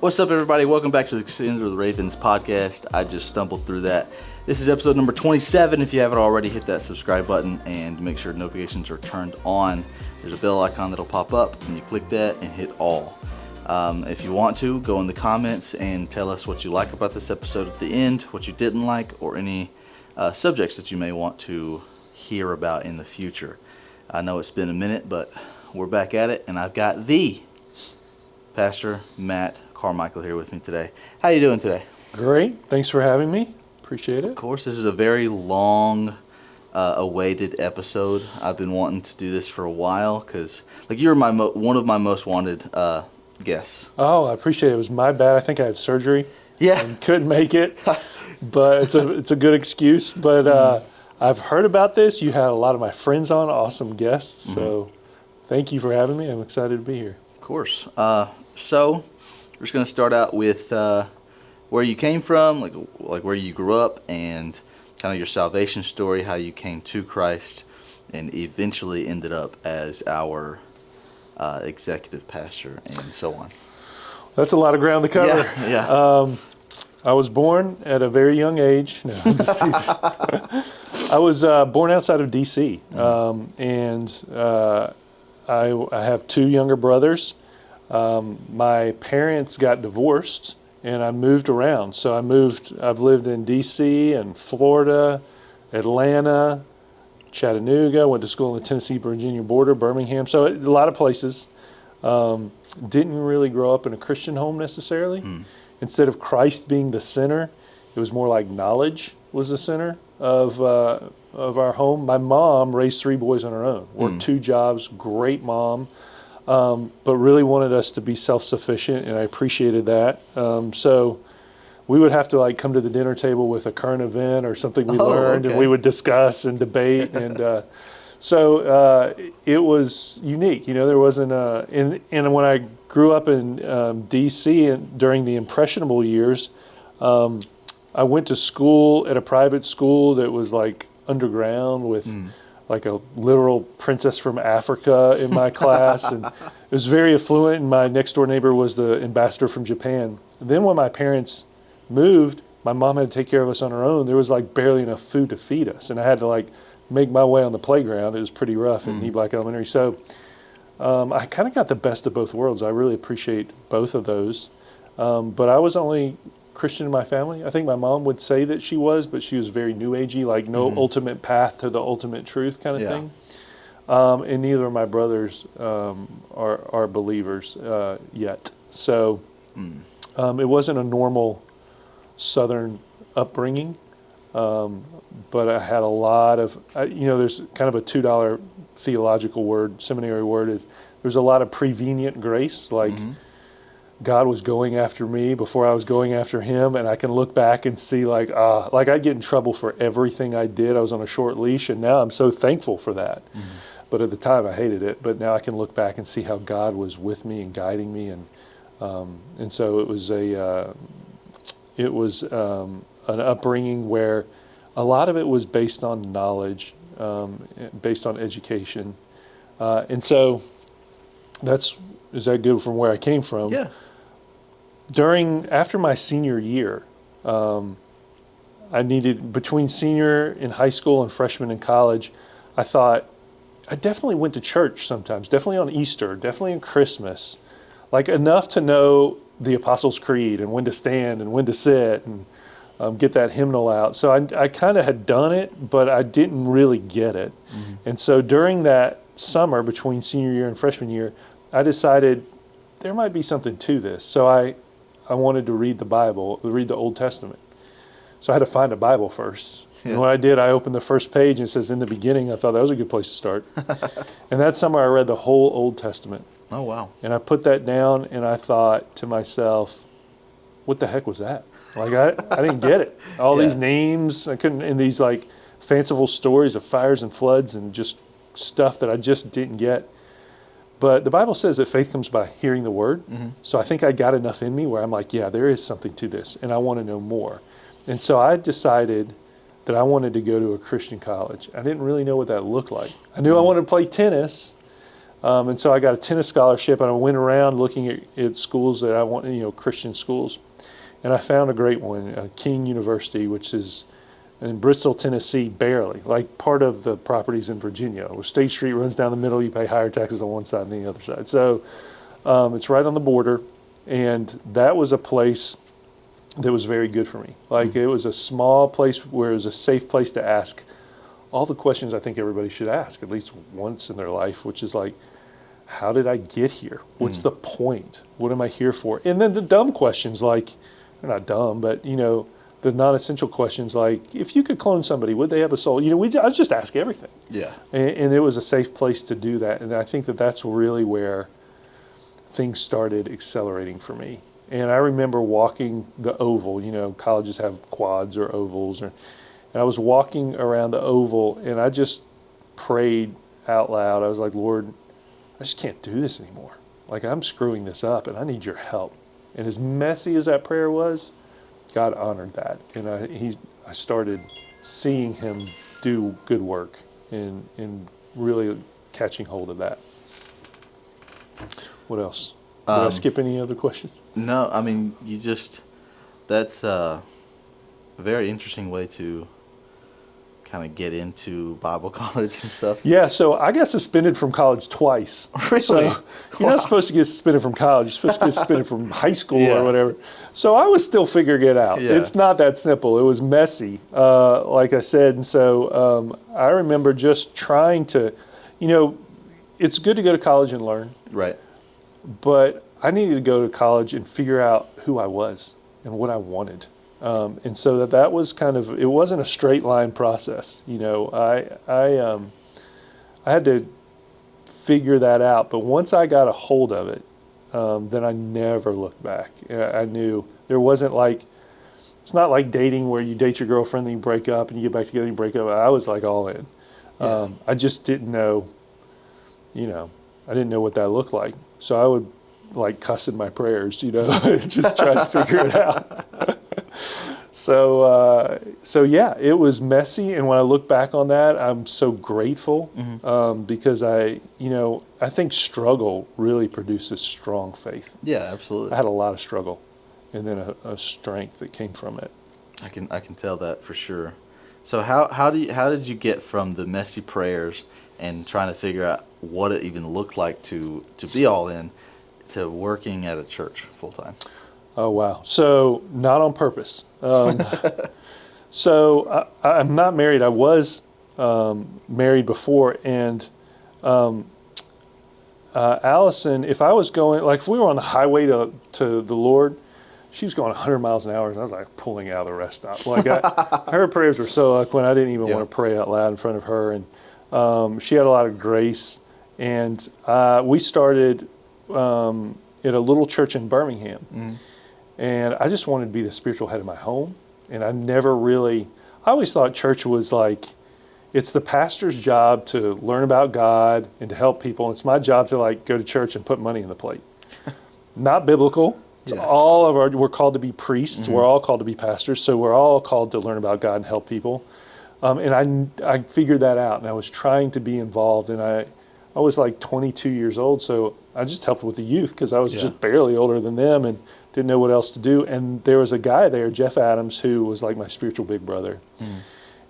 What's up, everybody? Welcome back to the Extended of the Ravens podcast. I just stumbled through that. This is episode number 27. If you haven't already, hit that subscribe button and make sure notifications are turned on. There's a bell icon that'll pop up, and you click that and hit all. If you want to, go in the comments and tell us what you like about this episode at the end, what you didn't like, or any subjects that you may want to hear about in the future. I know it's been a minute, but we're back at it, and I've got the Pastor Matt Carmichael here with me today. How you doing today? Great. Thanks for having me. Appreciate it. Of course, this is a very long awaited episode. I've been wanting to do this for a while because you're one of my most wanted guests. Oh, I appreciate it. It was my bad. I think I had surgery. Yeah. And couldn't make it. But it's a good excuse. But I've heard about this. You had a lot of my friends on, awesome guests. So thank you for having me. I'm excited to be here. Of course. So we're just going to start out with where you came from, like where you grew up, and kind of your salvation story, how you came to Christ, and eventually ended up as our executive pastor, and so on. That's a lot of ground to cover. Yeah. I was born at a very young age. No, I'm just teasing. I was born outside of D.C., and I have two younger brothers. My parents got divorced, and I moved around. So I've lived in D.C. and Florida, Atlanta, Chattanooga, went to school on the Tennessee-Virginia border, Birmingham. So a lot of places. Didn't really grow up in a Christian home necessarily. Instead of Christ being the center, it was more like knowledge was the center of our home. My mom raised three boys on her own, worked two jobs, great mom. But really wanted us to be self-sufficient, and I appreciated that. So we would have to come to the dinner table with a current event or something we learned, and we would discuss and debate. And so it was unique. There wasn't and when I grew up in D.C. and during the impressionable years, I went to school at a private school that was underground with like a literal princess from Africa in my class, and it was very affluent, and my next door neighbor was the ambassador from Japan. And then when my parents moved, my mom had to take care of us on her own. There was barely enough food to feed us, and I had to make my way on the playground. It was pretty rough at Knee Black Elementary. So I kind of got the best of both worlds. I really appreciate both of those. But I was only Christian in my family. I think my mom would say that she was, but she was very new agey, no ultimate path to the ultimate truth kind of thing. And neither of my brothers are believers yet. So it wasn't a normal Southern upbringing, but I had a lot of, there's kind of a $2 theological word, seminary word, is there's a lot of prevenient grace, God was going after me before I was going after him, and I can look back and see I'd get in trouble for everything I did. I was on a short leash, and now I'm so thankful for that. But at the time I hated it, but now I can look back and see how God was with me and guiding me, and so it was an upbringing where a lot of it was based on knowledge, based on education, and so is that good from where I came from? Yeah. After my senior year, I needed, between senior in high school and freshman in college, I thought, I definitely went to church sometimes, definitely on Easter, definitely on Christmas, enough to know the Apostles' Creed and when to stand and when to sit and get that hymnal out. So I kind of had done it, but I didn't really get it. And so during that summer between senior year and freshman year, I decided there might be something to this. So I wanted to read the Bible, read the Old Testament. So I had to find a Bible first. Yeah. And when I did, I opened the first page and it says, in the beginning. I thought that was a good place to start. And that summer I read the whole Old Testament. Oh, wow. And I put that down and I thought to myself, what the heck was that? I didn't get it. All these names, I couldn't, and these fanciful stories of fires and floods and just stuff that I just didn't get. But the Bible says that faith comes by hearing the word. So I think I got enough in me where I'm there is something to this, and I want to know more. And so I decided that I wanted to go to a Christian college. I didn't really know what that looked like. I knew I wanted to play tennis, And so I got a tennis scholarship, and I went around looking at schools that I want, Christian schools. And I found a great one, King University, which is in Bristol, Tennessee, barely. Like part of the property's in Virginia, where State Street runs down the middle. You pay higher taxes on one side than the other side. So it's right on the border. And that was a place that was very good for me. Like it was a small place where it was a safe place to ask all the questions I think everybody should ask at least once in their life, which is like, how did I get here? What's the point? What am I here for? And then the dumb questions, like, they're not dumb, but the non-essential questions, like, if you could clone somebody, would they have a soul? I just ask everything. Yeah. And it was a safe place to do that. And I think that that's really where things started accelerating for me. And I remember walking the oval. Colleges have quads or ovals, and I was walking around the oval, and I just prayed out loud. I was like, Lord, I just can't do this anymore. Like, I'm screwing this up, and I need your help. And as messy as that prayer was, God honored that. And I started seeing him do good work and really catching hold of that. What else? Did I skip any other questions? No, I mean, that's a very interesting way to kind of get into Bible college and stuff. Yeah, so I got suspended from college twice. Really? So you're not supposed to get suspended from college. You're supposed to get suspended from high school Yeah. or whatever. So I was still figuring it out. Yeah. It's not that simple. It was messy, like I said. And so I remember just trying to, it's good to go to college and learn. Right. But I needed to go to college and figure out who I was and what I wanted. And so that was it wasn't a straight line process. I had to figure that out. But once I got a hold of it, then I never looked back. I knew there wasn't it's not like dating where you date your girlfriend, then you break up, and you get back together and you break up. I was like all in. Yeah. I just didn't know, I didn't know what that looked like. So I would cuss in my prayers, just try to figure it out. So yeah, it was messy. And when I look back on that, I'm so grateful because I think struggle really produces strong faith. Yeah, absolutely. I had a lot of struggle, and then a strength that came from it. I can tell that for sure. So how did you get from the messy prayers and trying to figure out what it even looked like to be all in to working at a church full time? Oh, wow. So not on purpose. So I'm not married. I was married before. And Allison, if I was going, if we were on the highway to the Lord, she was going 100 miles an hour. And I was pulling out of the rest stop. Her prayers were so eloquent, I didn't even want to pray out loud in front of her. And she had a lot of grace. And we started at a little church in Birmingham. Mm. And I just wanted to be the spiritual head of my home. And I always thought church was it's the pastor's job to learn about God and to help people. And it's my job to go to church and put money in the plate. Not biblical. It's we're called to be priests. Mm-hmm. We're all called to be pastors. So we're all called to learn about God and help people. And I figured that out, and I was trying to be involved. And I was 22 years old, so I just helped with the youth because I was just barely older than them and didn't know what else to do. And there was a guy there, Jeff Adams, who was my spiritual big brother. Mm.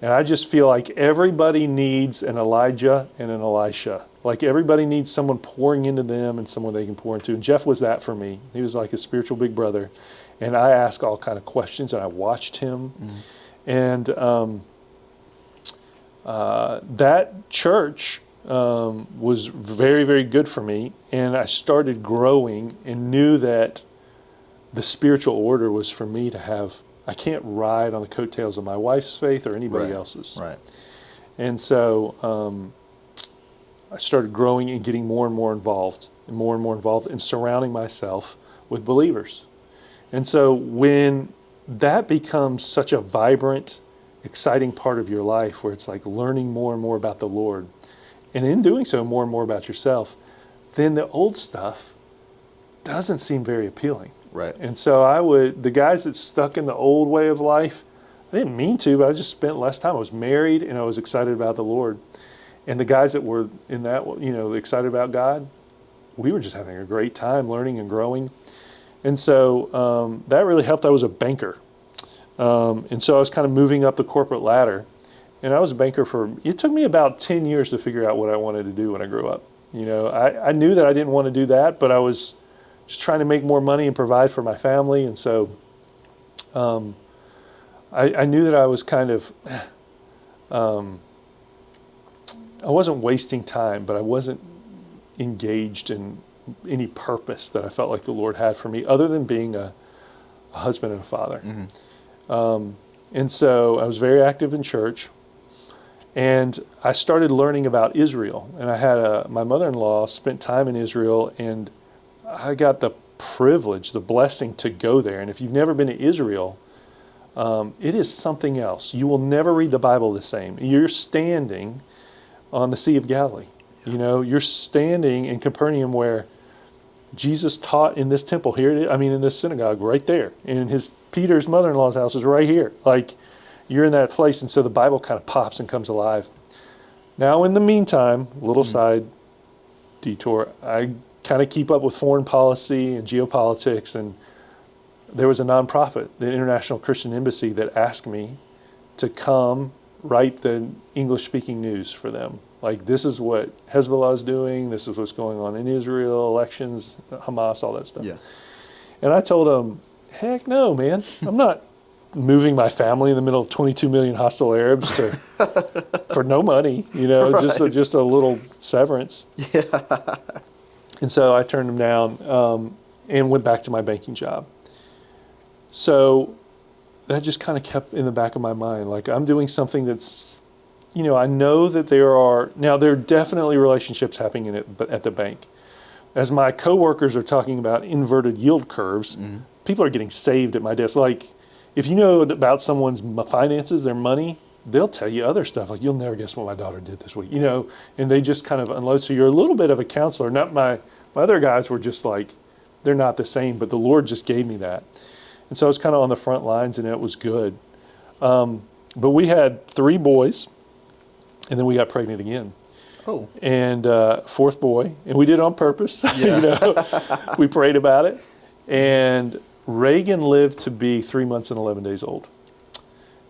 And I just feel like everybody needs an Elijah and an Elisha. Everybody needs someone pouring into them and someone they can pour into. And Jeff was that for me. He was a spiritual big brother. And I asked all kind of questions, and I watched him. Mm. And that church was very, very good for me. And I started growing and knew that the spiritual order was for me to have. I can't ride on the coattails of my wife's faith or anybody else's. Right. And so I started growing and getting more and more involved and surrounding myself with believers. And so when that becomes such a vibrant, exciting part of your life where it's learning more and more about the Lord, and in doing so, more and more about yourself, then the old stuff doesn't seem very appealing. Right. And so the guys that stuck in the old way of life, I didn't mean to, but I just spent less time. I was married and I was excited about the Lord. And the guys that were in that, excited about God, we were just having a great time learning and growing. And so that really helped. I was a banker. And so I was kind of moving up the corporate ladder. And I was a banker it took me about 10 years to figure out what I wanted to do when I grew up. I knew that I didn't want to do that, but I was just trying to make more money and provide for my family. And so I knew that I was kind of, I wasn't wasting time, but I wasn't engaged in any purpose that I felt like the Lord had for me other than being a husband and a father. Mm-hmm. And so I was very active in church. And I started learning about Israel. And I had my mother-in-law spent time in Israel, and I got the privilege, the blessing to go there. And if you've never been to Israel, it is something else. You will never read the Bible the same. You're standing on the Sea of Galilee. You're standing in Capernaum where Jesus taught in this temple here. In this synagogue right there. And Peter's mother-in-law's house is right here. Like, you're in that place, and so the Bible kind of pops and comes alive. Now, in the meantime, little side detour, I kind of keep up with foreign policy and geopolitics, and there was a nonprofit, the International Christian Embassy, that asked me to come write the English-speaking news for them. Like, this is what Hezbollah is doing, this is what's going on in Israel, elections, Hamas, all that stuff. Yeah. And I told them, heck no, man, I'm not moving my family in the middle of 22 million hostile Arabs for no money, right. just a little severance. Yeah. And so I turned them down and went back to my banking job. So that just kind of kept in the back of my mind. Like, I'm doing something that's, I know that there are definitely relationships happening at the bank. As my coworkers are talking about inverted yield curves, people are getting saved at my desk. Like, if you know about someone's finances, their money, they'll tell you other stuff. Like, you'll never guess what my daughter did this week, and they just kind of unload. So you're a little bit of a counselor. Not my other guys were just like, they're not the same, but the Lord just gave me that. And so I was kind of on the front lines, and it was good. But we had 3 boys, and then we got pregnant again. Oh. And 4th boy, and we did it on purpose. Yeah. We prayed about it. And Reagan lived to be 3 months and 11 days old.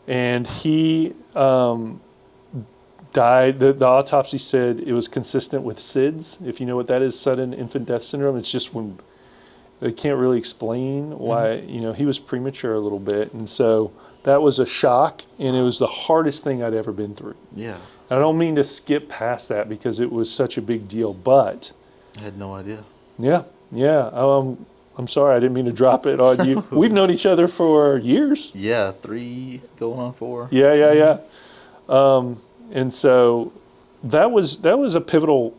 And he died. The autopsy said it was consistent with SIDS, if you know what that is, sudden infant death syndrome. It's just when they can't really explain why, he was premature a little bit. And so that was a shock, and it was the hardest thing I'd ever been through. Yeah. And I don't mean to skip past that because it was such a big deal, but I had no idea. Yeah. I'm sorry, I didn't mean to drop it on you. We've known each other for years. Yeah, 3 going on 4. Yeah. And so that was a pivotal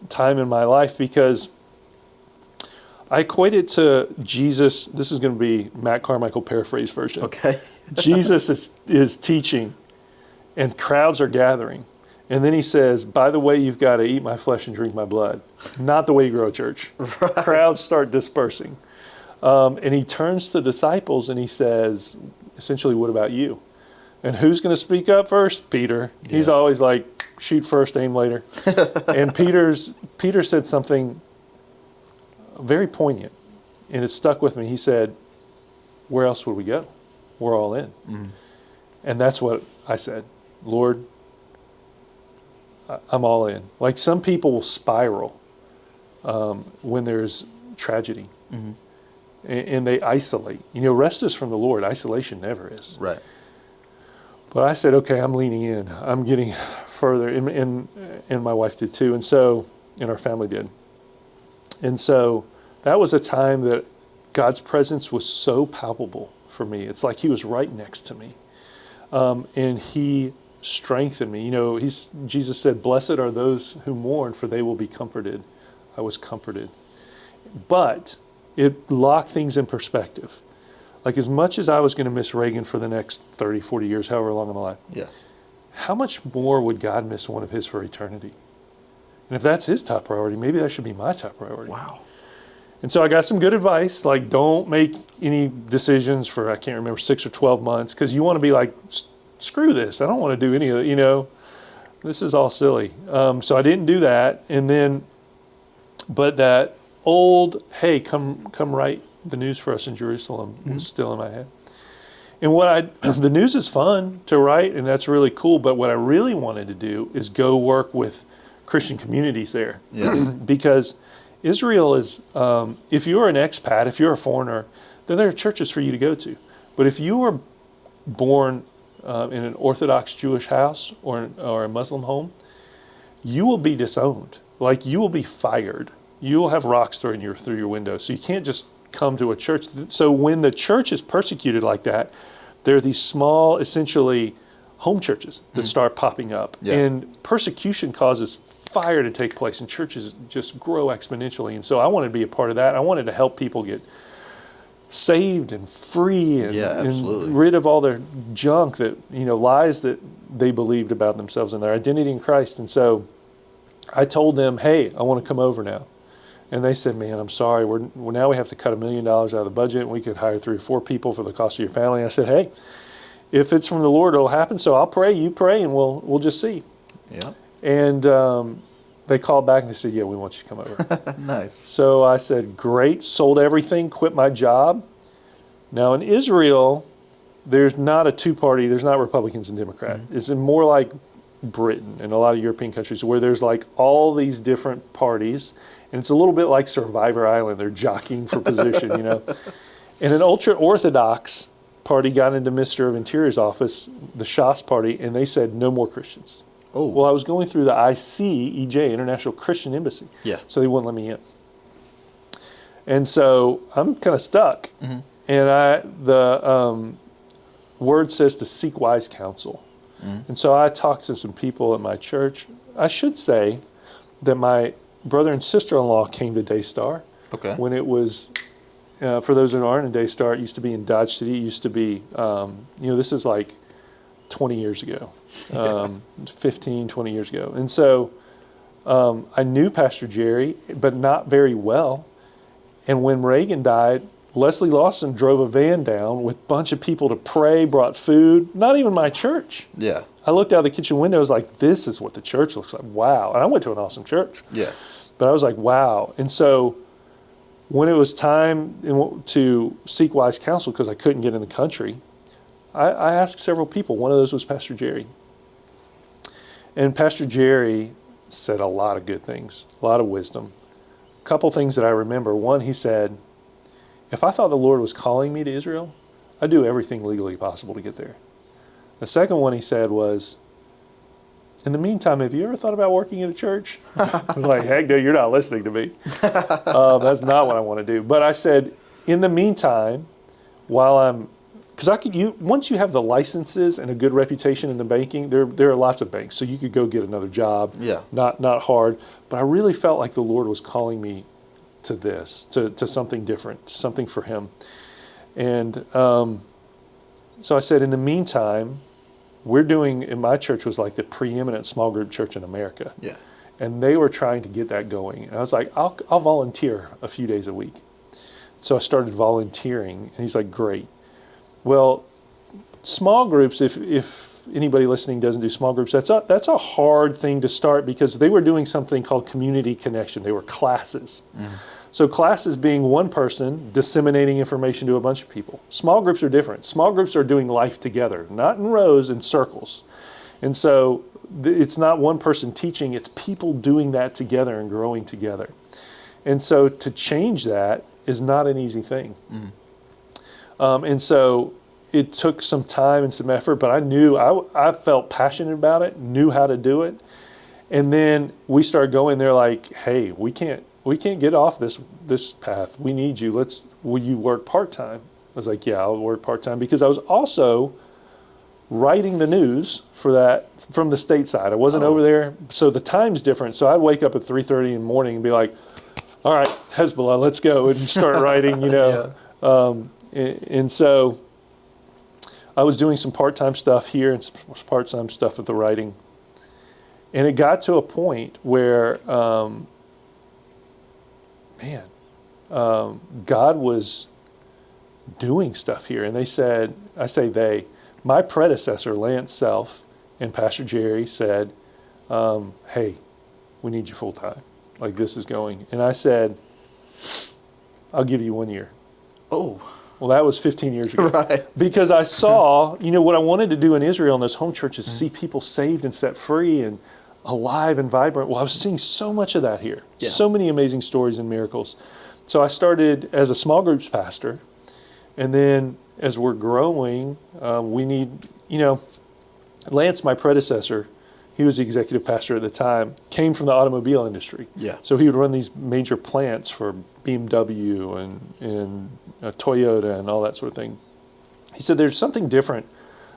time in my life because I equate it to Jesus. This is going to be Matt Carmichael paraphrase version. Okay. Jesus is teaching, and crowds are gathering. And then he says, by the way, you've got to eat my flesh and drink my blood. Not the way you grow a church. Right. Crowds start dispersing. And he turns to the disciples and he says, essentially, what about you? And who's going to speak up first? Peter. Yeah. He's always like, shoot first, aim later. And Peter said something very poignant, and it stuck with me. He said, where else would we go? We're all in. Mm-hmm. And that's what I said. Lord, I'm all in. Like, some people will spiral when there's tragedy, and they isolate. Rest is from the Lord. Isolation never is. Right. But I said, okay, I'm leaning in. I'm getting further, and my wife did too, and our family did. And so that was a time that God's presence was so palpable for me. It's like he was right next to me, and he strengthened me. Jesus said, blessed are those who mourn, for they will be comforted. I was comforted. But it locked things in perspective. Like, as much as I was going to miss Reagan for the next 30, 40 years, however long I'm alive, how much more would God miss one of his for eternity? And if that's his top priority, maybe that should be my top priority. Wow. And so I got some good advice, like, don't make any decisions for, I can't remember, 6 or 12 months, because you want to be like, screw this. I don't want to do any of it, this is all silly. So I didn't do that. And then, but that old, hey, come write the news for us in Jerusalem was still in my head. And the news is fun to write, and that's really cool. But what I really wanted to do is go work with Christian communities there. Yeah. Because Israel is, if you're an expat, if you're a foreigner, then there are churches for you to go to. But if you were born in an Orthodox Jewish house or a Muslim home, you will be disowned. Like, you will be fired. You will have rocks thrown through your window. So you can't just come to a church. So when the church is persecuted like that, there are these small, essentially, home churches that start popping up. Yeah. And persecution causes fire to take place, and churches just grow exponentially. And so I wanted to be a part of that. I wanted to help people get saved and free and rid of all their junk, that, lies that they believed about themselves and their identity in Christ. And so I told them, hey, I want to come over now. And they said, man, I'm sorry. Now we have to cut $1 million out of the budget, and we could hire 3 or 4 people for the cost of your family. And I said, hey, if it's from the Lord, it'll happen. So I'll pray, you pray, and we'll just see. Yeah. And they called back and they said, yeah, we want you to come over. Nice. So I said, great, sold everything, quit my job. Now in Israel, there's not a two-party, there's not Republicans and Democrats. It's more like Britain and a lot of European countries, where there's like all these different parties, and it's a little bit like Survivor Island. They're jockeying for position, And an ultra-Orthodox party got into Minister of Interior's office, the Shas party, and they said, no more Christians. Oh. Well, I was going through the ICEJ, International Christian Embassy. Yeah. So they wouldn't let me in. And so I'm kind of stuck. And the word says to seek wise counsel. And so I talked to some people at my church. I should say that my brother and sister-in-law came to Daystar. Okay. When it was, for those that aren't in Daystar, it used to be in Dodge City. It used to be, this is like 20 years ago, 15, 20 years ago. And so I knew Pastor Jerry, but not very well. And when Reagan died, Leslie Lawson drove a van down with a bunch of people to pray, brought food, not even my church. Yeah. I looked out the kitchen window, I was like, this is what the church looks like. Wow. And I went to an awesome church. Yeah. But I was like, wow. And so when it was time to seek wise counsel, because I couldn't get in the country, I asked several people. One of those was Pastor Jerry. And Pastor Jerry said a lot of good things, a lot of wisdom. A couple things that I remember. One, he said, if I thought the Lord was calling me to Israel, I'd do everything legally possible to get there. The second one he said was, in the meantime, have you ever thought about working in a church? I was like, heck no, you're not listening to me. That's not what I want to do. But I said, in the meantime, because once you have the licenses and a good reputation in the banking, there are lots of banks, so you could go get another job. Yeah. Not hard. But I really felt like the Lord was calling me to this, to something different, something for Him. And so I said, in the meantime, in my church was like the preeminent small group church in America. Yeah. And they were trying to get that going. And I was like, I'll volunteer a few days a week. So I started volunteering, and he's like, great. Well, small groups, if anybody listening doesn't do small groups, that's a hard thing to start, because they were doing something called community connection. They were classes. So classes being one person disseminating information to a bunch of people. Small groups are different. Small groups are doing life together, not in rows, in circles. And so it's not one person teaching, it's people doing that together and growing together. And so to change that is not an easy thing. And so it took some time and some effort, but I knew, I felt passionate about it, knew how to do it. And then we started going, they're like, hey, we can't get off this path. We need you. Will you work part-time? I was like, yeah, I'll work part-time, because I was also writing the news for that from the state side. I wasn't over there, so the time's different. So I'd wake up at 3:30 in the morning and be like, all right, Hezbollah, let's go, and start writing, And so I was doing some part-time stuff here and some part-time stuff with the writing. And it got to a point where, God was doing stuff here. And my predecessor, Lance Self, and Pastor Jerry said, hey, we need you full time. Like this is going. And I said, I'll give you 1 year. Oh. Well, that was 15 years ago. Right. Because I saw, what I wanted to do in Israel in those home churches, see people saved and set free and alive and vibrant. Well, I was seeing so much of that here. Yeah. So many amazing stories and miracles. So I started as a small groups pastor. And then as we're growing, we need, Lance, my predecessor, he was the executive pastor at the time, came from the automobile industry. Yeah. So he would run these major plants for BMW and Toyota and all that sort of thing. He said there's something different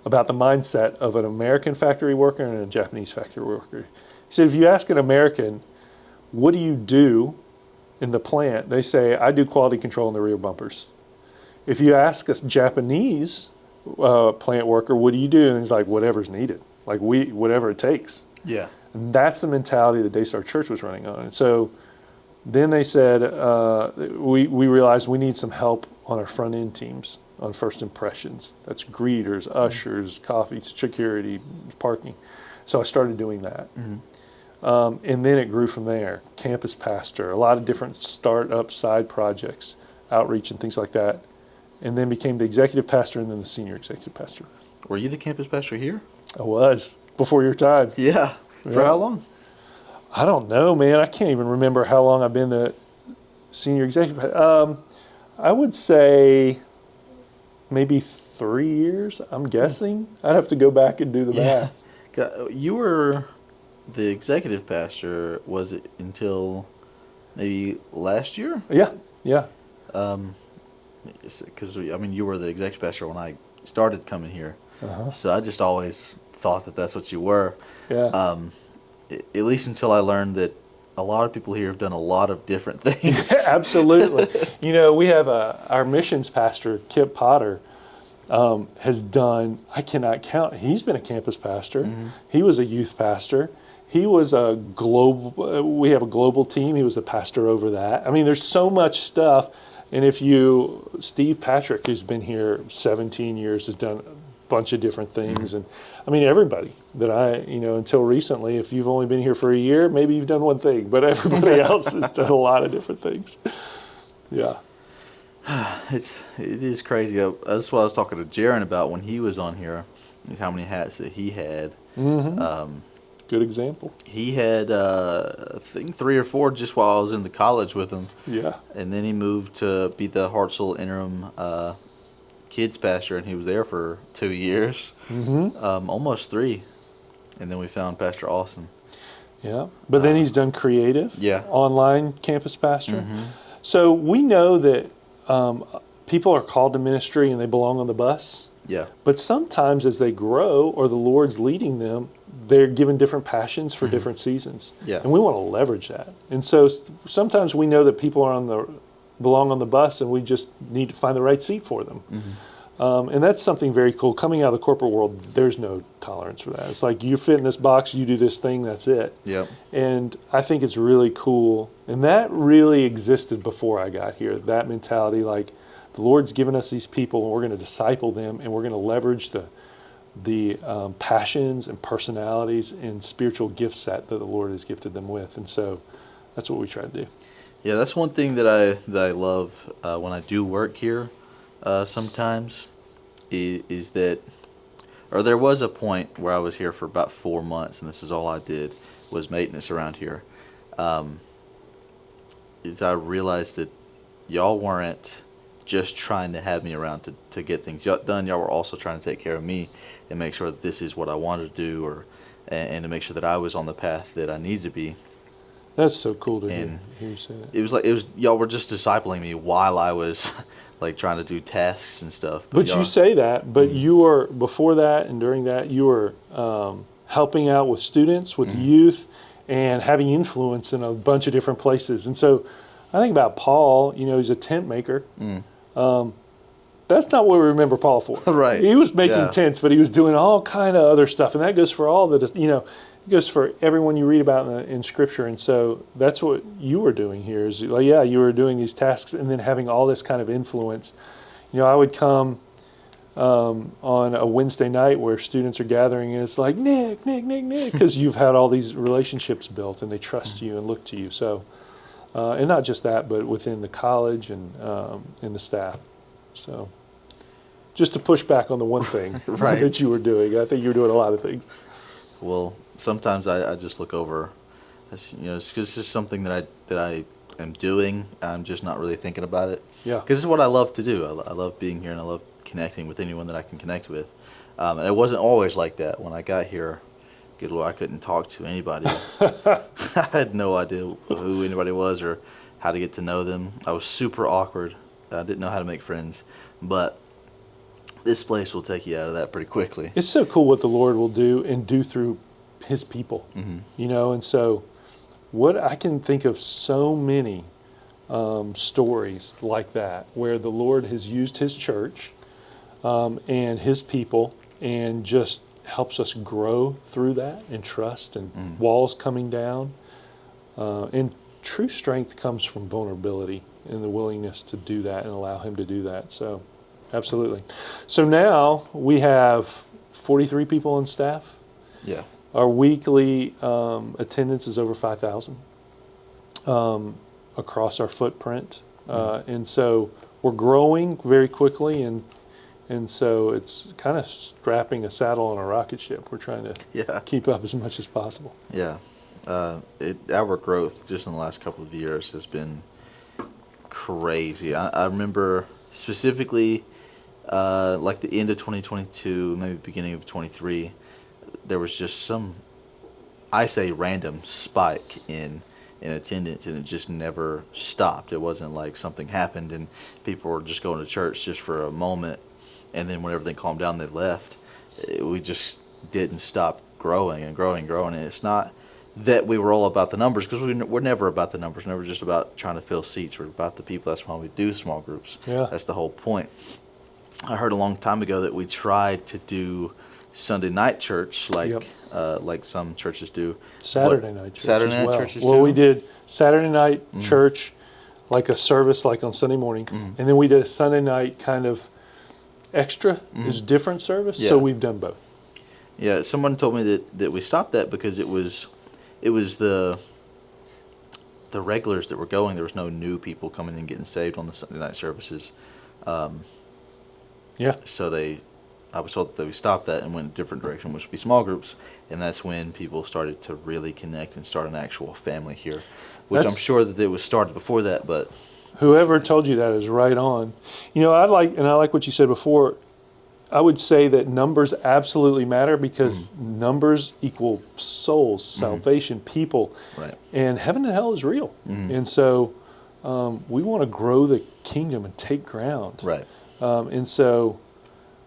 about the mindset of an American factory worker and a Japanese factory worker. He said if you ask an American, what do you do in the plant? They say, I do quality control in the rear bumpers. If you ask a Japanese plant worker, what do you do? And he's like, whatever's needed. Like whatever it takes. Yeah. And that's the mentality that Daystar Church was running on. And so then they said, we realized we need some help on our front end teams, on first impressions. That's greeters, ushers, coffee, security, parking. So I started doing that. And then it grew from there. Campus pastor, a lot of different startup side projects, outreach and things like that. And then became the executive pastor and then the senior executive pastor. Were you the campus pastor here? I was, before your time. Yeah. For how long? I don't know, man. I can't even remember how long I've been the senior executive. I would say maybe 3 years, I'm guessing. I'd have to go back and do the math. You were the executive pastor, was it until maybe last year? Yeah. Because, you were the executive pastor when I started coming here. So I just always thought that that's what you were. Yeah. At least until I learned that a lot of people here have done a lot of different things. Absolutely. We have our missions pastor, Kip Potter, has done, I cannot count, he's been a campus pastor. He was a youth pastor. He was we have a global team. He was a pastor over that. There's so much stuff. And Steve Patrick, who's been here 17 years, has done a bunch of different things. And everybody that until recently, if you've only been here for a year, maybe you've done one thing, but everybody else has done a lot of different things. Yeah. It is crazy. That's what I was talking to Jaron about when he was on here, is how many hats that he had. Good example. He had, I think, 3 or 4 just while I was in the college with him. Yeah. And then he moved to be the Hartselle interim kids pastor, and he was there for 2 years, almost 3. And then we found Pastor Austin. Yeah. But then he's done creative, online campus pastor. So we know that people are called to ministry and they belong on the bus. Yeah. But sometimes as they grow or the Lord's leading them, they're given different passions for different seasons. Yeah. And we want to leverage that. And so sometimes we know that people are belong on the bus and we just need to find the right seat for them. And that's something very cool. Coming out of the corporate world, there's no tolerance for that. It's like, you fit in this box, you do this thing, that's it. Yep. And I think it's really cool. And that really existed before I got here, that mentality, like the Lord's given us these people and we're going to disciple them and we're going to leverage the passions and personalities and spiritual gift set that the Lord has gifted them with. And so that's what we try to do. Yeah, that's one thing that I love when I do work here sometimes is that, or there was a point where I was here for about 4 months and this is all I did was maintenance around here. Is I realized that y'all weren't just trying to have me around to get things done. Y'all were also trying to take care of me and make sure that this is what I wanted to do, and to make sure that I was on the path that I need to be. That's so cool to hear you say that. It was y'all were just discipling me while I was like trying to do tasks and stuff. But you say that, but you were, before that and during that, you were helping out with students, with youth, and having influence in a bunch of different places. And so I think about Paul, he's a tent maker. That's not what we remember Paul for. Right. He was making tents, but he was doing all kind of other stuff. And that goes for all it goes for everyone you read about in Scripture. And so that's what you were doing here is, like, you were doing these tasks and then having all this kind of influence. I would come on a Wednesday night where students are gathering, and it's like, Nick, because you've had all these relationships built and they trust you and look to you. So, and not just that, but within the college and the staff. So, just to push back on the one thing Right. that you were doing, I think you were doing a lot of things. Well, sometimes I just look over, it's just something that I am doing. I'm just not really thinking about it. Yeah. Because it's what I love to do. I love being here, and I love connecting with anyone that I can connect with. And it wasn't always like that. When I got here, I couldn't talk to anybody. I had no idea who anybody was or how to get to know them. I was super awkward. I didn't know how to make friends. But this place will take you out of that pretty quickly. It's so cool what the Lord will do and do through his people, and so what I can think of so many stories like that where the Lord has used his church and his people and just helps us grow through that and trust and walls coming down. And true strength comes from vulnerability and the willingness to do that and allow him to do that. So absolutely. So now we have 43 people on staff. Yeah. Our weekly attendance is over 5,000 across our footprint. And so we're growing very quickly, and so it's kind of strapping a saddle on a rocket ship. We're trying to keep up as much as possible. Yeah. Our growth just in the last couple of years has been crazy. I remember specifically like the end of 2022, maybe beginning of 23, there was just some, I say random spike in attendance, and it just never stopped. It wasn't like something happened and people were just going to church just for a moment, and then when everything calmed down, they left. We just didn't stop growing and growing and growing. And it's not that we were all about the numbers, because we're never about the numbers, never just about trying to fill seats. We're about the people. That's why we do small groups. Yeah. That's the whole point. I heard a long time ago that we tried to do Sunday night church like some churches do. Saturday night church Saturday as night well. churches Well, too? we did Saturday night church, like a service like on Sunday morning, and then we did a Sunday night kind of extra, is different service. Yeah. So we've done both. Yeah, someone told me that we stopped that because it was the regulars that were going. There was no new people coming and getting saved on the Sunday night services. So I was told that we stopped that and went a different direction, which would be small groups, and that's when people started to really connect and start an actual family here, which I'm sure that it was started before that, but whoever told you that is right on. I like what you said before. I would say that numbers absolutely matter, because numbers equal souls, salvation, people, right. And heaven and hell is real. And so we want to grow the kingdom and take ground. Right. And so,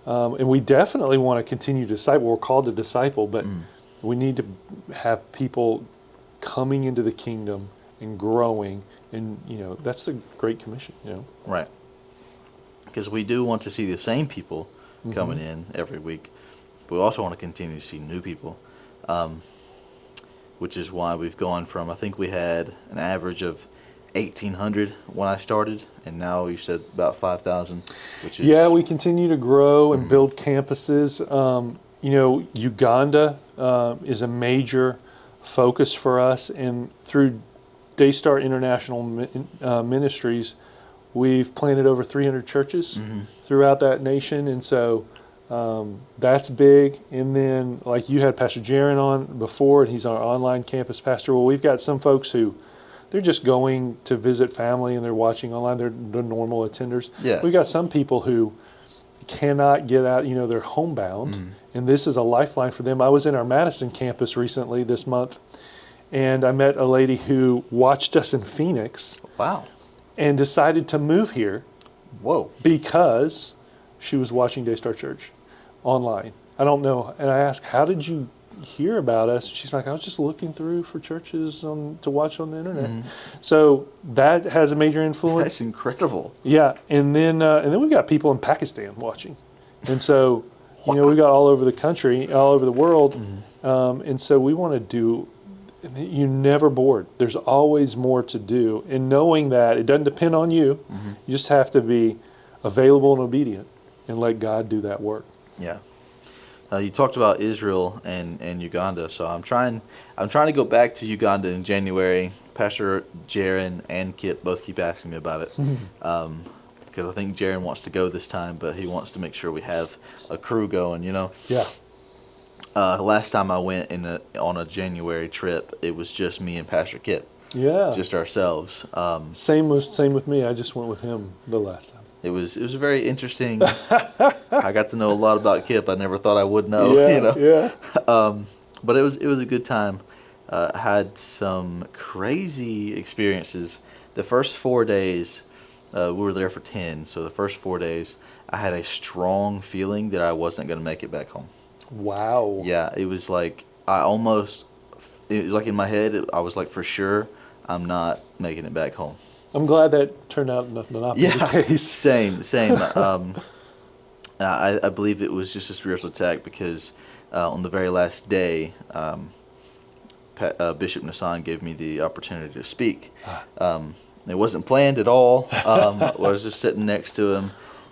and we definitely want to continue to disciple. We're called to disciple, but we need to have people coming into the kingdom and growing. And, that's the Great Commission, Right. Because we do want to see the same people coming in every week, but we also want to continue to see new people, which is why we've gone from, I think we had an average of 1,800 when I started, and now you said about 5,000, which is... Yeah, we continue to grow and build campuses. Uganda is a major focus for us, and through Daystar International Ministries, we've planted over 300 churches throughout that nation, and so that's big. And then, like you had Pastor Jaron on before, and he's our online campus pastor. Well, we've got some folks who they're just going to visit family and they're watching online. They're normal attenders. Yeah. We've got some people who cannot get out, they're homebound, and this is a lifeline for them. I was in our Madison campus recently this month, and I met a lady who watched us in Phoenix. Wow. And decided to move here. Whoa. Because she was watching Daystar Church online. I don't know. And I asked, how did you hear about us? She's like, I was just looking through for churches to watch on the internet. So that has a major influence. That's incredible. Yeah. And then we've got people in Pakistan watching. And so, we've got all over the country, all over the world. And so we want to do... You're never bored. There's always more to do. And knowing that it doesn't depend on you, you just have to be available and obedient. and let God do that work. Yeah. You talked about Israel and Uganda, so I'm trying to go back to Uganda in January. Pastor Jaron and Kip both keep asking me about it, because I think Jaron wants to go this time, but he wants to make sure we have a crew going. Yeah. Last time I went on a January trip, it was just me and Pastor Kip, Yeah. just ourselves. Same with me. I just went with him the last time. It was very interesting. I got to know a lot about Kip. I never thought I would know. Yeah. Yeah. But it was a good time. Had some crazy experiences. The first 4 days, we were there for 10. So the first 4 days, I had a strong feeling that I wasn't going to make it back home. Wow. Yeah, it was like it was like in my head, I was like, for sure, I'm not making it back home. I'm glad that turned out not to be the case. Same. I believe it was just a spiritual attack because on the very last day, Bishop Nassan gave me the opportunity to speak. It wasn't planned at all. I was just sitting next to him,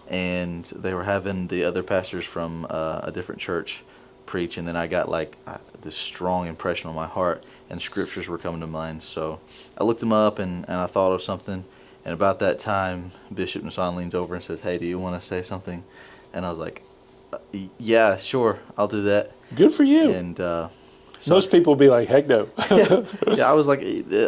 and they were having the other pastors from a different church preach, and then I got like this strong impression on my heart, and scriptures were coming to mind. So I looked them up, and I thought of something, and about that time, Bishop Nassan leans over and says, "Hey, do you want to say something?" And I was like, "Yeah, sure, I'll do that." Good for you. And most people would be like, heck no. yeah, I was like,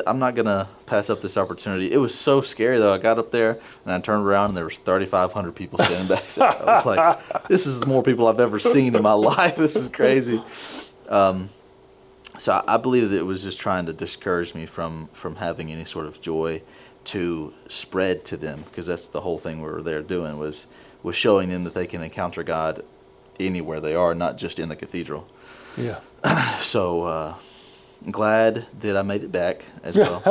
I'm not going to pass up this opportunity. It was so scary, though. I got up there, and I turned around, and there was 3,500 people standing back there. I was like, this is more people I've ever seen in my life. This is crazy. So I believe that it was just trying to discourage me from having any sort of joy to spread to them, because that's the whole thing we were there doing, was showing them that they can encounter God anywhere they are, not just in the cathedral. Yeah. So glad that I made it back as well.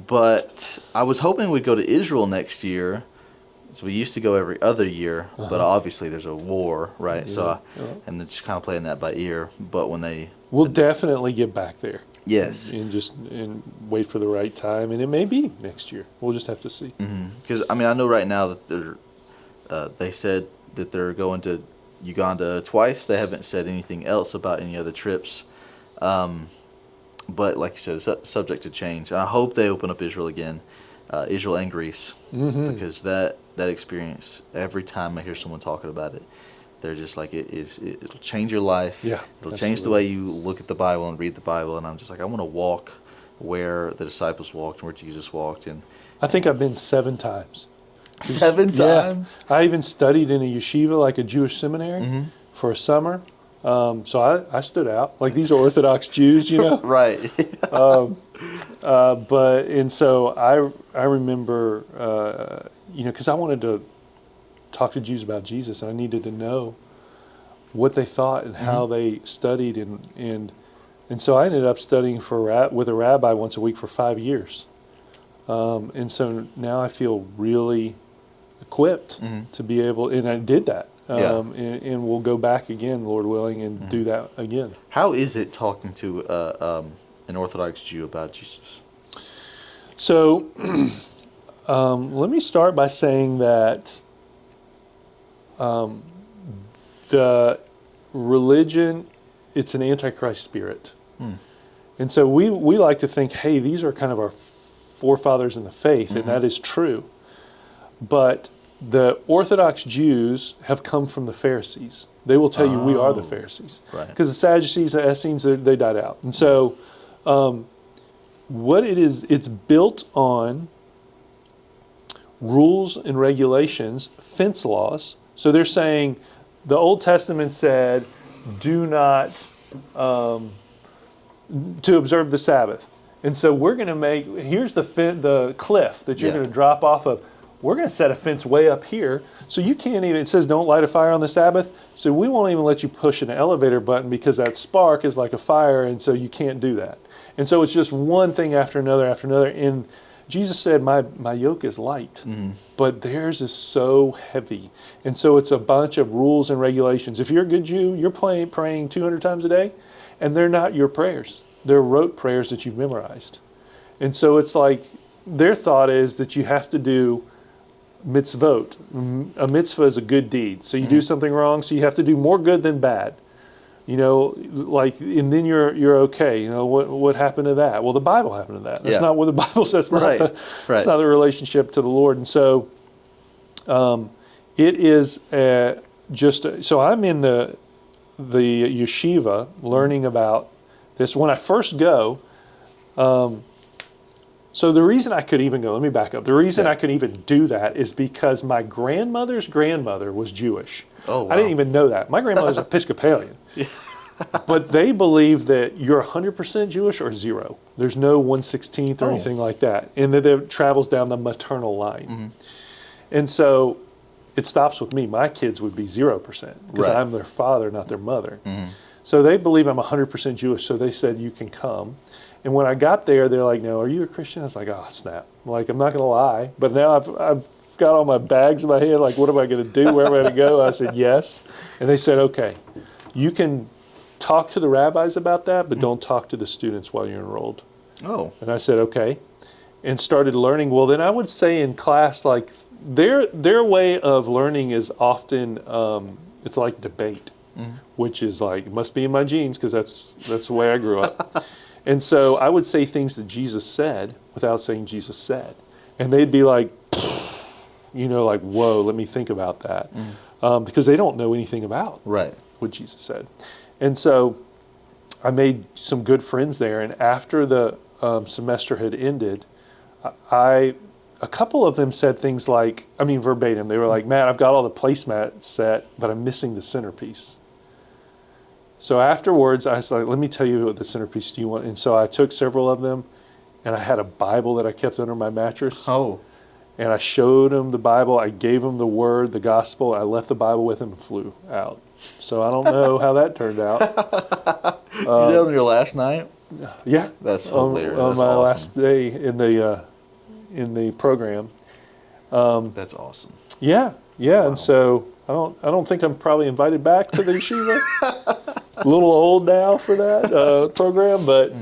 But I was hoping we'd go to Israel next year. So we used to go every other year, but obviously there's a war, right? Yeah. So and they're just kind of playing that by ear. But when we'll definitely get back there. Yes. And wait for the right time, and it may be next year. We'll just have to see. Because I mean, I know right now that they said that they're going to Uganda twice. They haven't said anything else about any other trips. But like you said, it's subject to change. And I hope they open up Israel again, Israel and Greece, because that experience, every time I hear someone talking about it, they're just like, it'll change your life. Yeah, it'll change the way you look at the Bible and read the Bible. And I'm just like, I want to walk where the disciples walked and where Jesus walked. And I think I've been 7 times. 7 times? I even studied in a yeshiva, like a Jewish seminary, for a summer. So I stood out. Like, these are Orthodox Jews, you know? Right. And so I remember, because I wanted to talk to Jews about Jesus, and I needed to know what they thought and how they studied, and so I ended up studying with a rabbi once a week for 5 years. And so now I feel really equipped to be able, and I did that. And we'll go back again, Lord willing, and do that again. How is it talking to an Orthodox Jew about Jesus? So let me start by saying that the religion, it's an antichrist spirit. And so we like to think, hey, these are kind of our forefathers in the faith, and that is true. But the Orthodox Jews have come from the Pharisees. They will tell you we are the Pharisees. Right. Because the Sadducees, the Essenes, they died out. And so what it is, it's built on rules and regulations, fence laws. So they're saying the Old Testament said, do not, to observe the Sabbath. And so we're going to here's the cliff that you're going to drop off of. We're going to set a fence way up here, so you can't even, it says don't light a fire on the Sabbath, so we won't even let you push an elevator button because that spark is like a fire, and so you can't do that. And so it's just one thing after another, and Jesus said, my yoke is light, but theirs is so heavy. And so it's a bunch of rules and regulations. If you're a good Jew, you're praying 200 times a day, and they're not your prayers. They're rote prayers that you've memorized. And so it's like, their thought is that you have to do mitzvot. A mitzvah is a good deed. So you do something wrong, so you have to do more good than bad. You know, like, and then you're okay. You know, what happened to that? Well, the Bible happened to that. That's not what the Bible says. It's not the relationship to the Lord. And so, it is so I'm in the yeshiva learning about this. When I first go, so the reason I could even go, let me back up. The reason I could even do that is because my grandmother's grandmother was Jewish. Oh, wow. I didn't even know that. My grandmother's Episcopalian. But they believe that you're 100% Jewish or zero. There's no 1/16 or anything like that. And that it travels down the maternal line. And so it stops with me. My kids would be 0% because I'm their father, not their mother. So they believe I'm 100% Jewish. So they said, you can come. And when I got there, they're like, no, are you a Christian? I was like, oh, snap. Like, I'm not going to lie. But now I've got all my bags in my head. Like, what am I going to do? Where am I going to go? I said, yes. And they said, okay, you can talk to the rabbis about that, but don't talk to the students while you're enrolled. Oh. And I said, okay. And started learning. Well, then I would say in class, like, their way of learning is often, it's like debate, which is like, it must be in my genes because that's the way I grew up. And so I would say things that Jesus said without saying Jesus said. And they'd be like, you know, like, whoa, let me think about that. Because they don't know anything about what Jesus said. And so I made some good friends there. And after the semester had ended, a couple of them said things like, I mean, verbatim, they were like, Matt, I've got all the placemats set, but I'm missing the centerpiece. So afterwards, I was like, let me tell you what the centerpiece do you want. And so I took several of them, and I had a Bible that I kept under my mattress. Oh. And I showed them the Bible. I gave them the word, the gospel. I left the Bible with them and flew out. So I don't know how that turned out. You did on your last night? Yeah. That's hilarious. On That's my awesome. last day in the program. That's awesome. Yeah. Wow. And so I don't think I'm probably invited back to the yeshiva. A little old now for that program, but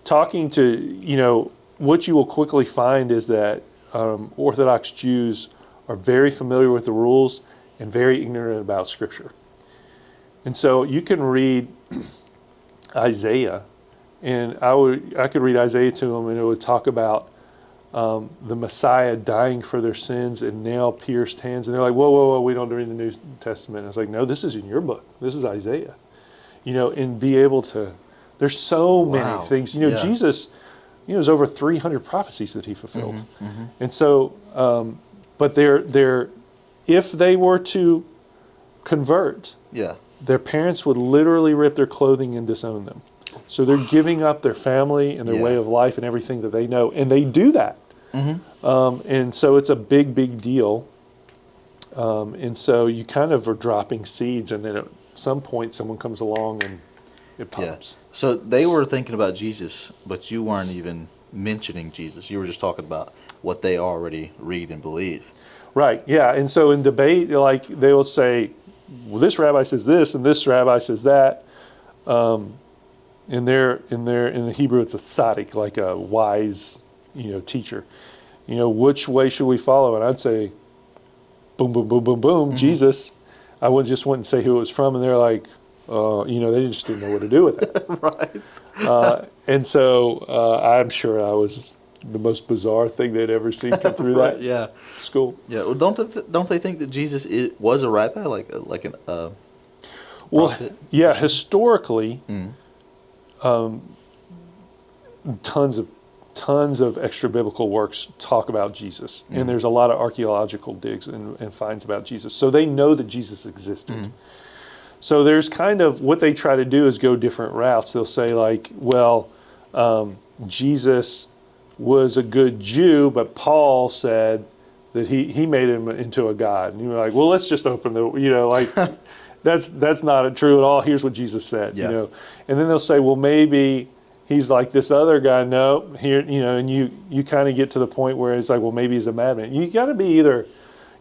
talking to, you know, what you will quickly find is that Orthodox Jews are very familiar with the rules and very ignorant about Scripture. And so you can read Isaiah, and I could read Isaiah to them, and it would talk about the Messiah dying for their sins and nail-pierced hands. And they're like, whoa, we don't read the New Testament. And I was like, no, this is in your book. This is Isaiah. You know, and be able to, there's so many things. You know, Jesus, you know, there's over 300 prophecies that he fulfilled. And so, but they're if they were to convert, their parents would literally rip their clothing and disown them. So they're giving up their family and their way of life and everything that they know, and they do that. And so it's a big, big deal. And so you kind of are dropping seeds, and then at some point someone comes along and it pops. So they were thinking about Jesus, but you weren't even mentioning Jesus. You were just talking about what they already read and believe. Right. Yeah. And so in debate, like, they will say, well, this rabbi says this and this rabbi says that. In the Hebrew, it's a tzaddik, like a wise, you know, teacher. You know, which way should we follow? And I'd say, boom, boom, boom, boom, boom, Jesus. I wouldn't say who it was from, and they're like, you know, they just didn't know what to do with it. Right. And so I'm sure I was the most bizarre thing they'd ever seen come through that school. Yeah. Well, don't they think that Jesus was a rabbi, like an prophet? Yeah. Historically, tons of extra biblical works talk about Jesus, and there's a lot of archaeological digs and finds about Jesus. So they know that Jesus existed. So there's kind of, what they try to do is go different routes. They'll say, like, well, Jesus was a good Jew, but Paul said that he made him into a god. And you're like, well, let's just open the, you know, like, that's not true at all. Here's what Jesus said, you know. And then they'll say, well, maybe he's like this other guy. No, here, you know, and you kind of get to the point where it's like, well, maybe he's a madman. You got to be either,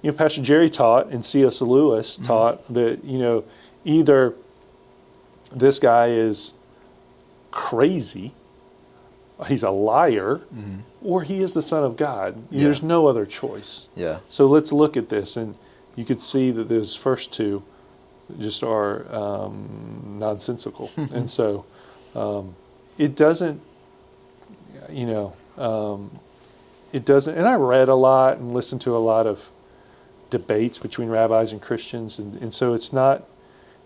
you know, Pastor Jerry taught and C.S. Lewis taught that, you know, either this guy is crazy, he's a liar, or he is the Son of God. Yeah. There's no other choice. Yeah. So let's look at this, and you could see that those first two just are nonsensical. And so it doesn't, it doesn't, and I read a lot and listened to a lot of debates between rabbis and Christians, and so it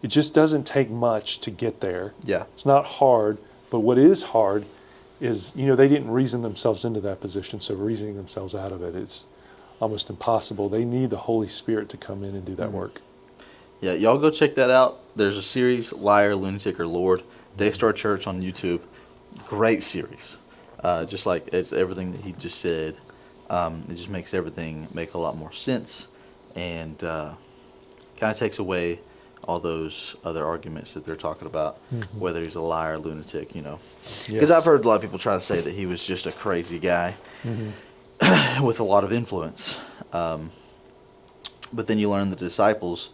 just doesn't take much to get there. Yeah. It's not hard, but what is hard is, they didn't reason themselves into that position, so reasoning themselves out of it is almost impossible. They need the Holy Spirit to come in and do that work. Yeah, y'all go check that out. There's a series, Liar, Lunatic, or Lord, Daystar Church on YouTube. Great series. Just like it's everything that he just said. It just makes everything make a lot more sense, and kind of takes away all those other arguments that they're talking about, whether he's a liar, lunatic, Because I've heard a lot of people try to say that he was just a crazy guy with a lot of influence. But then you learn the disciples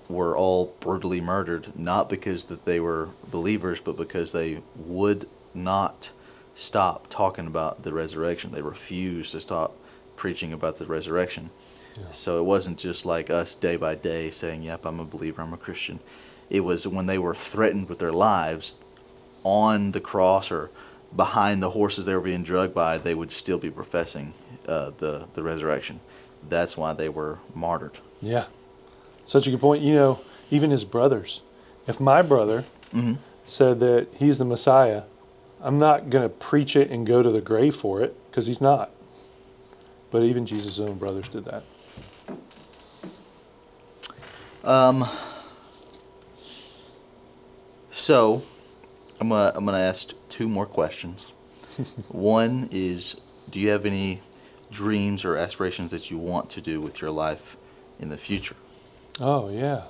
were all brutally murdered, not because that they were believers, but because they would not stop talking about the resurrection. They refused to stop preaching about the resurrection. Yeah. So it wasn't just like us day by day saying, yep, I'm a believer, I'm a Christian. It was when they were threatened with their lives on the cross or behind the horses they were being drugged by, they would still be professing the resurrection. That's why they were martyred. Yeah. Such a good point. Even his brothers. If my brother said that he's the Messiah, I'm not going to preach it and go to the grave for it, because he's not. But even Jesus' own brothers did that. So I'm gonna ask two more questions. One is, do you have any dreams or aspirations that you want to do with your life in the future? Oh, yeah.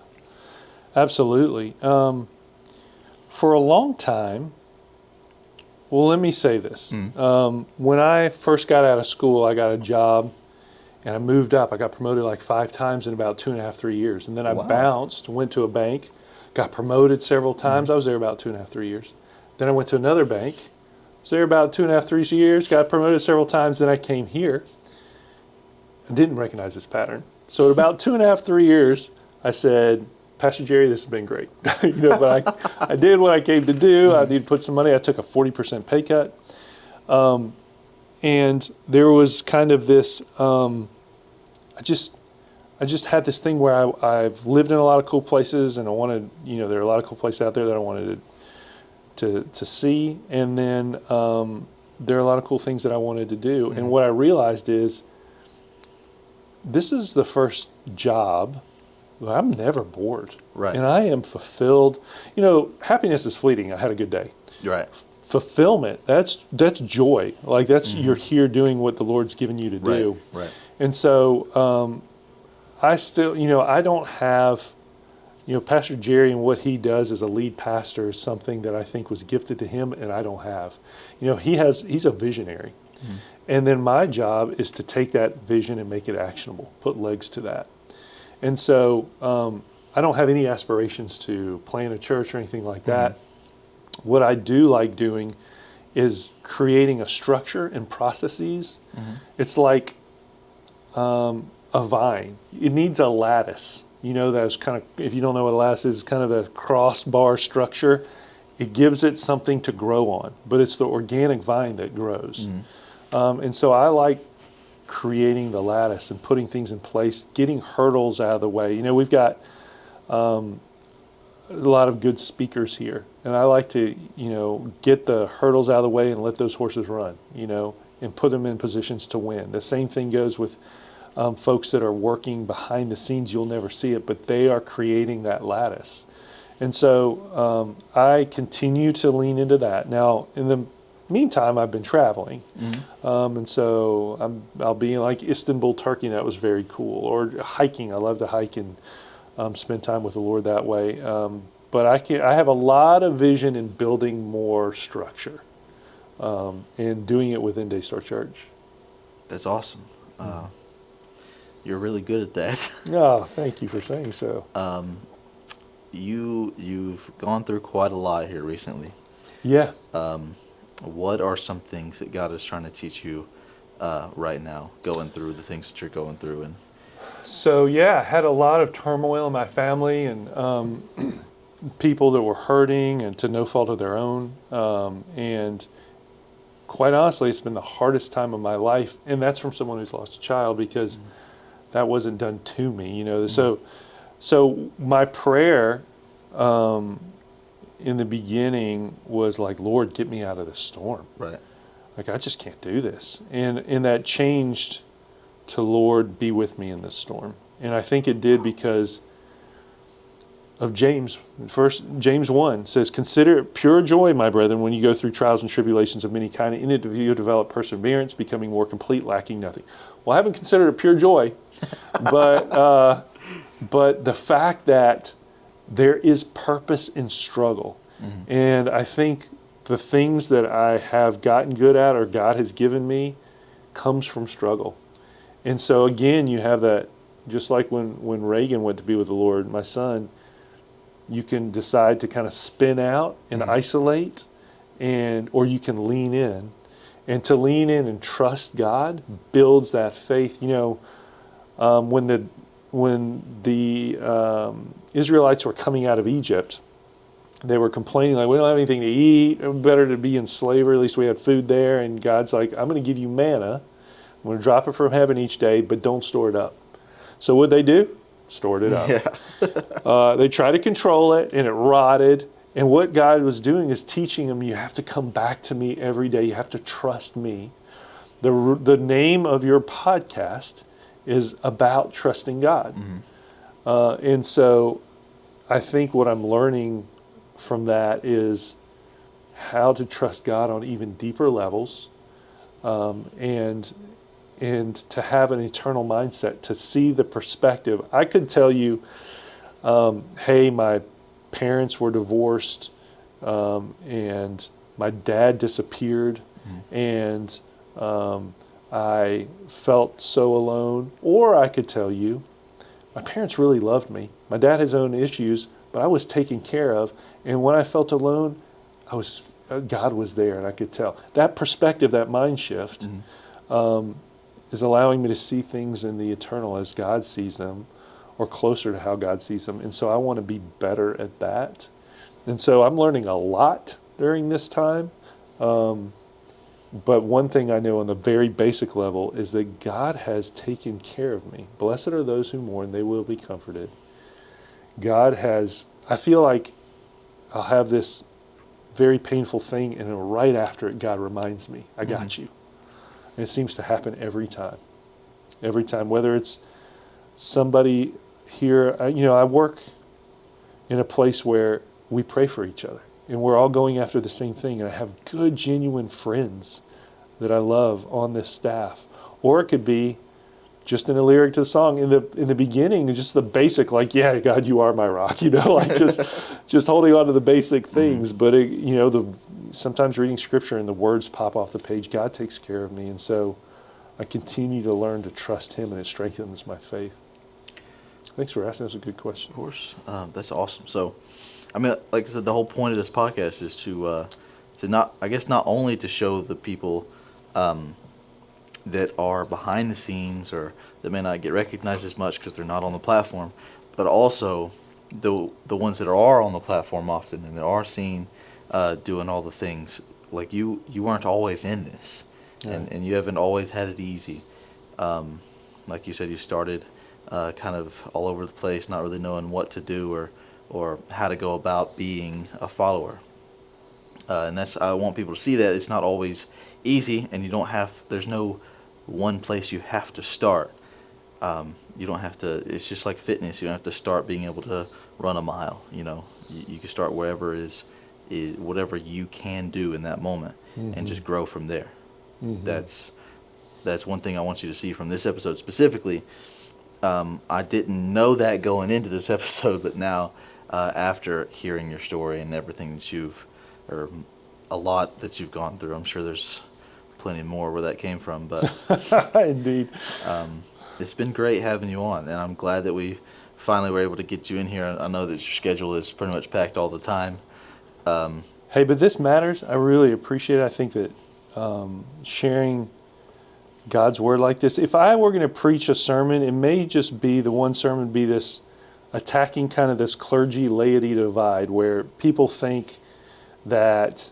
Absolutely. For a long time, well, let me say this. When I first got out of school, I got a job, and I moved up. I got promoted like 5 times in about 2.5, 3 years. And then I bounced, went to a bank, got promoted several times. I was there about 2.5, 3 years. Then I went to another bank, was there about 2.5, 3 years, got promoted several times. Then I came here. I didn't recognize this pattern. So at about 2.5, 3 years, I said, Pastor Jerry, this has been great. But I did what I came to do. I need to put some money. I took a 40% pay cut. And there was kind of this, I just had this thing where I've lived in a lot of cool places, and I wanted, there are a lot of cool places out there that I wanted to see. And then there are a lot of cool things that I wanted to do. And what I realized is, this is the first job I'm never bored. Right. And I am fulfilled. Happiness is fleeting. I had a good day. Right. Fulfillment, that's joy. Like you're here doing what the Lord's given you to do. Right. And so I still, I don't have, Pastor Jerry and what he does as a lead pastor is something that I think was gifted to him and I don't have. He's a visionary. And then my job is to take that vision and make it actionable, put legs to that. And so I don't have any aspirations to plant a church or anything like that. What I do like doing is creating a structure and processes. It's like a vine. It needs a lattice. That's kind of, if you don't know what a lattice is, kind of the crossbar structure. It gives it something to grow on, but it's the organic vine that grows. And so I like creating the lattice and putting things in place, getting hurdles out of the way. We've got a lot of good speakers here, and I like to, get the hurdles out of the way and let those horses run, and put them in positions to win. The same thing goes with folks that are working behind the scenes. You'll never see it, but they are creating that lattice. And so I continue to lean into that. Now, in the meantime, I've been traveling. And so I'll be in like Istanbul, Turkey, and that was very cool. Or hiking. I love to hike and spend time with the Lord that way. But I have a lot of vision in building more structure and doing it within Daystar Church. That's awesome. You're really good at that. Oh, thank you for saying so. You've gone through quite a lot here recently. Yeah. What are some things that God is trying to teach you right now, going through the things that you're going through? And So yeah, I had a lot of turmoil in my family, and people that were hurting and to no fault of their own. And quite honestly, it's been the hardest time of my life, and that's from someone who's lost a child, because that wasn't done to me, So my prayer in the beginning was like, Lord, get me out of the storm. right, Like, I just can't do this. And that changed to, Lord, be with me in this storm. And I think it did because of James. James 1 says, consider it pure joy, my brethren, when you go through trials and tribulations of many kind. In it you develop perseverance, becoming more complete, lacking nothing. Well, I haven't considered it pure joy, but the fact that there is purpose in struggle. And I think the things that I have gotten good at, or God has given me, comes from struggle. And so again, you have that, just like when Reagan went to be with the Lord, my son, you can decide to kind of spin out and isolate, or you can lean in. And to lean in and trust God builds that faith. When the Israelites were coming out of Egypt, they were complaining, like, we don't have anything to eat. It would be better to be in slavery. At least we had food there. And God's like, I'm going to give you manna. I'm going to drop it from heaven each day, but don't store it up. So what'd they do? Stored it up. yeah, They tried to control it, and it rotted. And what God was doing is teaching them, you have to come back to me every day. You have to trust me. The name of your podcast is about trusting God. And so I think what I'm learning from that is how to trust God on even deeper levels, and to have an eternal mindset, to see the perspective. I could tell you, hey, my parents were divorced, and my dad disappeared, and I felt so alone. Or I could tell you, my parents really loved me. My dad has own issues, but I was taken care of. And when I felt alone, God was there, and I could tell. That perspective, that mind shift, is allowing me to see things in the eternal as God sees them, or closer to how God sees them. And so I want to be better at that. And so I'm learning a lot during this time. But one thing I know on the very basic level is that God has taken care of me. Blessed are those who mourn, they will be comforted. I feel like I'll have this very painful thing, and right after it, God reminds me, I got you. And it seems to happen every time. Every time, whether it's somebody here, I work in a place where we pray for each other, and we're all going after the same thing. And I have good, genuine friends that I love on this staff. Or it could be just in a lyric to the song in the beginning, just the basic, like, yeah, God, you are my rock, like just holding on to the basic things. But sometimes reading scripture and the words pop off the page. God takes care of me, and so I continue to learn to trust Him, and it strengthens my faith. Thanks for asking. That's a good question. of course. That's awesome. So, I mean, like I said, the whole point of this podcast is to not only to show the people that are behind the scenes, or that may not get recognized as much because they're not on the platform, but also the ones that are on the platform often and that are seen doing all the things. Like you weren't always in this, and you haven't always had it easy. Like you said, you started kind of all over the place, not really knowing what to do or how to go about being a follower. And I want people to see that it's not always easy, and there's no one place you have to start. You don't have to, it's just like fitness. You don't have to start being able to run a mile. You can start wherever is whatever you can do in that moment, and just grow from there. That's one thing I want you to see from this episode specifically. I didn't know that going into this episode, but now after hearing your story and everything that a lot that you've gone through, I'm sure there's plenty more where that came from, but Indeed. It's been great having you on, and I'm glad that we finally were able to get you in here. I know that your schedule is pretty much packed all the time. Hey, but this matters. I really appreciate it. I think that sharing God's word like this, if I were going to preach a sermon, it may just be the one sermon be this attacking kind of this clergy laity divide where people think that,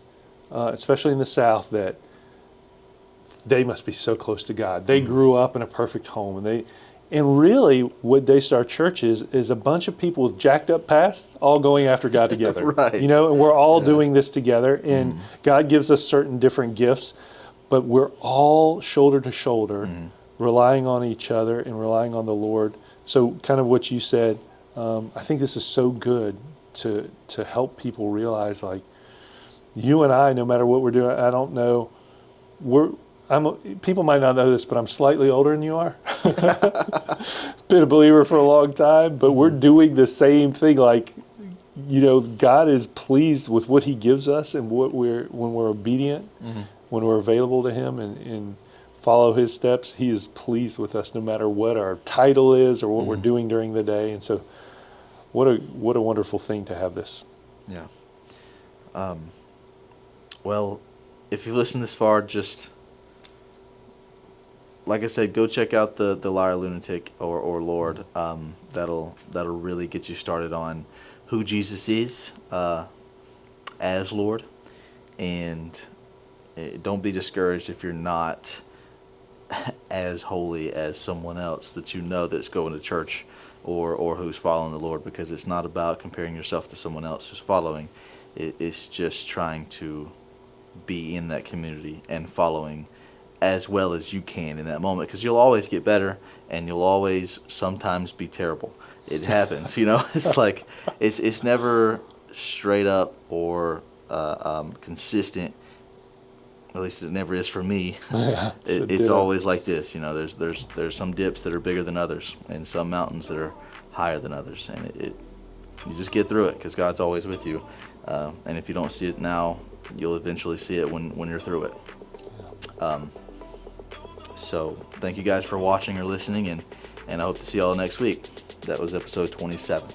especially in the South, that they must be so close to God. They grew up in a perfect home, and really what Daystar Church is a bunch of people with jacked up pasts all going after God together. Right. You know, and we're all doing this together, and God gives us certain different gifts, but we're all shoulder to shoulder, relying on each other and relying on the Lord. So kind of what you said, I think this is so good to help people realize, like, you and I, no matter what we're doing, I don't know, people might not know this, but I'm slightly older than you are. Been a believer for a long time, but we're doing the same thing. Like, you know, God is pleased with what He gives us, and when we're obedient, when we're available to Him and follow His steps, He is pleased with us no matter what our title is or what we're doing during the day. And so, what a wonderful thing to have this. Yeah. Well, if you've listened this far, just like I said, go check out the Liar Lunatic or Lord. That'll really get you started on who Jesus is as Lord, and don't be discouraged if you're not as holy as someone else that you know that's going to church or who's following the Lord, because it's not about comparing yourself to someone else who's following. It's just trying to be in that community and following as well as you can in that moment, because you'll always get better and you'll always sometimes be terrible. It happens, you know. It's like it's never straight up or consistent. At least it never is for me. Yeah, It's always like this, you know. There's some dips that are bigger than others, and some mountains that are higher than others, and you just get through it because God's always with you. And if you don't see it now, you'll eventually see it when you're through it. So thank you guys for watching or listening, and I hope to see you all next week. That was episode 27.